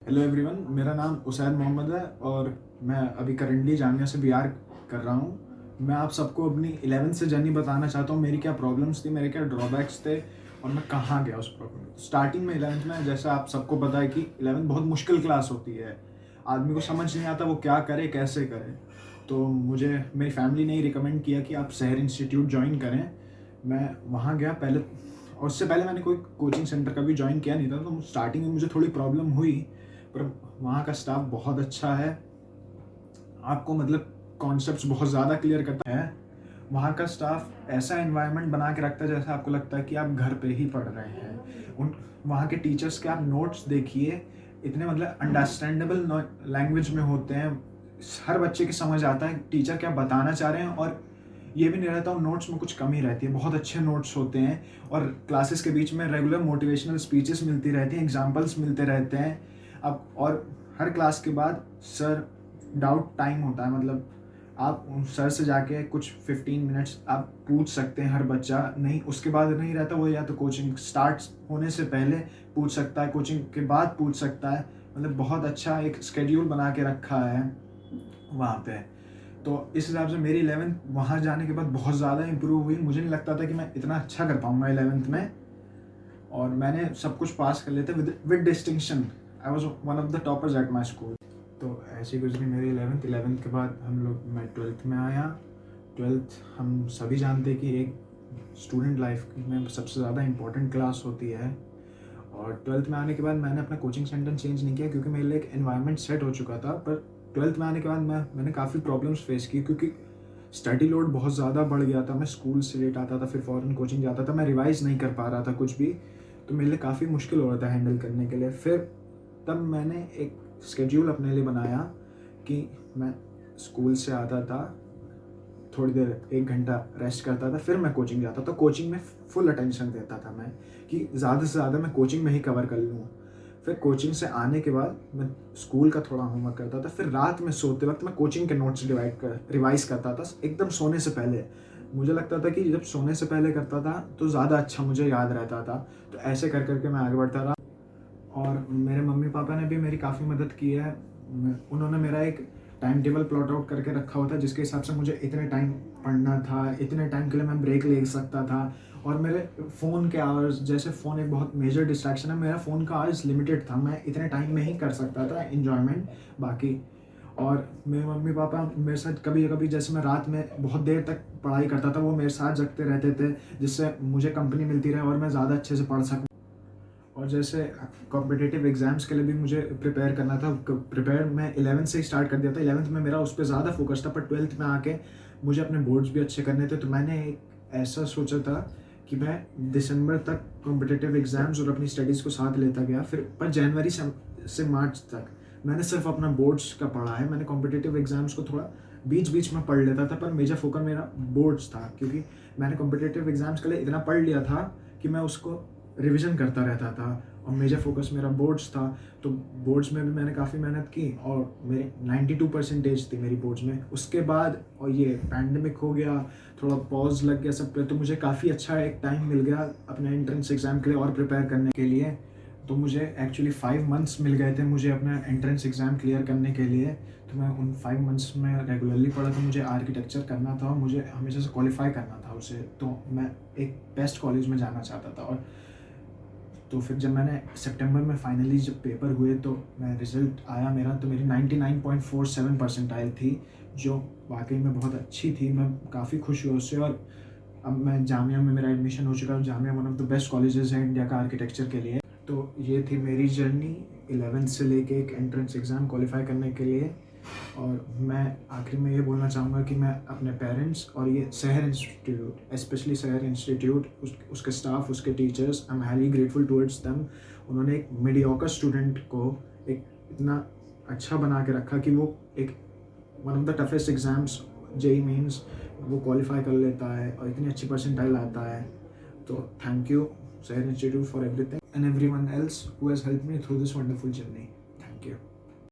Hello everyone, मेरा नाम Usaid Mohammad है और मैं अभी करंटली जामिया से बीआर कर रहा हूँ। मैं आप सबको अपनी 11th से जर्नी बताना चाहता हूँ। मेरी क्या प्रॉब्लम्स थी, मेरे क्या ड्रॉबैक्स थे और मैं कहाँ गया उस प्रॉब्लम। स्टार्टिंग में 11th में, जैसा आप सबको पता है कि 11th बहुत मुश्किल क्लास होती है। आदमी को समझ नहीं आता वो क्या करे, कैसे करे। तो मुझे मेरी फैमिली ने ही रिकमेंड किया कि आप शहर इंस्टीट्यूट ज्वाइन करें। मैं वहाँ गया पहले, और उससे पहले मैंने कोई कोचिंग सेंटर का भी ज्वाइन किया नहीं था। तो स्टार्टिंग में मुझे थोड़ी प्रॉब्लम हुई, पर वहाँ का स्टाफ बहुत अच्छा है। आपको मतलब कॉन्सेप्ट्स बहुत ज़्यादा क्लियर करता है। वहाँ का स्टाफ ऐसा एनवायरनमेंट बना के रखता है जैसा आपको लगता है कि आप घर पे ही पढ़ रहे हैं। उन वहाँ के टीचर्स के आप नोट्स देखिए, इतने मतलब अंडरस्टैंडेबल लैंग्वेज में होते हैं। हर बच्चे की समझ आता है टीचर क्या बताना चाह रहे हैं, और ये भी नहीं रहता उन नोट्स में कुछ कमी रहती है। बहुत अच्छे नोट्स होते हैं और क्लासेस के बीच में रेगुलर मोटिवेशनल स्पीचेस मिलती रहती हैं, एग्जाम्पल्स मिलते रहते हैं। अब और हर क्लास के बाद सर डाउट टाइम होता है, मतलब आप सर से जाके कुछ 15 मिनट्स आप पूछ सकते हैं। हर बच्चा नहीं, उसके बाद नहीं रहता वो, या तो कोचिंग स्टार्ट होने से पहले पूछ सकता है, कोचिंग के बाद पूछ सकता है। मतलब बहुत अच्छा एक स्केड्यूल बना के रखा है वहाँ पे। तो इस हिसाब से मेरी 11th वहाँ जाने के बाद बहुत ज़्यादा इम्प्रूव हुई। मुझे नहीं लगता था कि मैं इतना अच्छा कर पाऊँगा 11th में, और मैंने सब कुछ पास कर लेते with distinction. I was one of the toppers at my school. तो ऐसी गुजरी मेरी 11th के बाद मैं 12th में आया। 12th हम सभी जानते हैं कि एक स्टूडेंट लाइफ में सबसे ज़्यादा इम्पोर्टेंट क्लास होती है। और 12th में आने के बाद मैंने अपना कोचिंग सेंटर चेंज नहीं किया, क्योंकि मेरे लिए एक एनवायरनमेंट सेट हो चुका था। पर 12th में आने के बाद मैंने काफ़ी प्रॉब्लम्स फेस की, क्योंकि स्टडी लोड बहुत ज़्यादा बढ़ गया था। मैं स्कूल से लेट आता था, फिर फ़ॉरेन कोचिंग जाता था, मैं रिवाइज़ नहीं कर पा रहा था कुछ भी। तो मेरे लिए काफ़ी मुश्किल हो रहा था हैंडल करने के लिए। फिर तब मैंने एक स्केड्यूल अपने लिए बनाया कि मैं स्कूल से आता था, थोड़ी देर 1 घंटा रेस्ट करता था, फिर मैं कोचिंग जाता था। कोचिंग में फुल अटेंशन देता था मैं, कि ज़्यादा से ज़्यादा मैं कोचिंग में ही कवर कर लूँ। फिर कोचिंग से आने के बाद मैं स्कूल का थोड़ा होमवर्क करता था। फिर रात में सोते वक्त मैं कोचिंग के नोट्स रिवाइज करता था एकदम सोने से पहले। मुझे लगता था कि जब सोने से पहले करता था तो ज़्यादा अच्छा मुझे याद रहता था। तो ऐसे कर करके मैं आगे बढ़ता रहा, और मेरे मम्मी पापा ने भी मेरी काफ़ी मदद की है। उन्होंने मेरा एक टाइम टेबल प्लॉट आउट करके रखा हुआ था, जिसके हिसाब से मुझे इतने टाइम पढ़ना था, इतने टाइम के लिए मैं ब्रेक ले सकता था। और मेरे फ़ोन के आवर्स, जैसे फ़ोन एक बहुत मेजर डिस्ट्रैक्शन है, मेरा फ़ोन का आवर्स लिमिटेड था। मैं इतने टाइम में ही कर सकता था इन्जॉयमेंट बाकी। और मेरे मम्मी पापा मेरे साथ कभी कभी, जैसे मैं रात में बहुत देर तक पढ़ाई करता था, वो मेरे साथ जगते रहते थे, जिससे मुझे कंपनी मिलती रहे और मैं ज़्यादा अच्छे से पढ़ सकूँ। और जैसे कॉम्पिटिटिव एग्ज़ाम्स के लिए भी मुझे प्रिपेयर करना था। प्रिपेयर मैं 11th से ही स्टार्ट कर दिया था। 11th में मेरा उस पर ज़्यादा फोकस था, पर 12th में आके मुझे अपने बोर्ड्स भी अच्छे करने थे। तो मैंने एक ऐसा सोचा था कि मैं दिसंबर तक कॉम्पिटिटिव एग्ज़ाम्स और अपनी स्टडीज़ को साथ लेता गया। फिर पर जनवरी से मार्च तक मैंने सिर्फ अपना बोर्ड्स का पढ़ा है। मैंने कॉम्पिटिटिव एग्ज़ाम्स को थोड़ा बीच बीच में पढ़ लेता था, पर मेजर फोकस मेरा बोर्ड्स था, क्योंकि मैंने कॉम्पिटिटिव एग्ज़ाम्स के लिए इतना पढ़ लिया था कि मैं उसको रिवीजन करता रहता था। और मेजर फोकस मेरा बोर्ड्स था। तो बोर्ड्स में भी मैंने काफ़ी मेहनत की, और मेरी 92% थी मेरी बोर्ड्स में। उसके बाद और ये पैंडमिक हो गया, थोड़ा पॉज लग गया सब पे, तो मुझे काफ़ी अच्छा एक टाइम मिल गया अपने एंट्रेंस एग्ज़ाम के लिए और प्रिपेयर करने के लिए। तो मुझे एक्चुअली 5 मंथ्स मिल गए थे मुझे अपना एंट्रेंस एग्ज़ाम क्लियर करने के लिए। तो मैं उन 5 मंथ्स में रेगुलरली पढ़ा था। मुझे आर्किटेक्चर करना था और मुझे हमेशा से क्वालिफाई करना था उसे। तो मैं एक बेस्ट कॉलेज में जाना चाहता था। और तो फिर जब मैंने सितंबर में फाइनली जब पेपर हुए, तो मैं रिज़ल्ट आया मेरा, तो मेरी 99.47 परसेंटाइल थी, जो वाकई में बहुत अच्छी थी। मैं काफ़ी खुश हुआ उससे। और अब मैं जामिया में मेरा एडमिशन हो चुका है। Jamia one of the best colleges है इंडिया का आर्किटेक्चर के लिए। तो ये थी मेरी जर्नी 11th से लेके एक एंट्रेंस एग्ज़ाम क्वालिफाई करने के लिए। और मैं आखिर में ये बोलना चाहूँगा कि मैं अपने पेरेंट्स और ये शहर इंस्टीट्यूट, स्पेशली शहर इंस्टीट्यूट, उसके स्टाफ, उसके teachers, I am highly grateful towards them. उन्होंने एक मीडियोकर स्टूडेंट को एक इतना अच्छा बना के रखा कि वो एक one of the toughest exams JEE Mains वो क्वालिफाई कर लेता है और इतनी अच्छी परसेंटाइल आता है। तो थैंक यू शहर institute for everything and everyone else who has helped me through this wonderful journey. Thank you.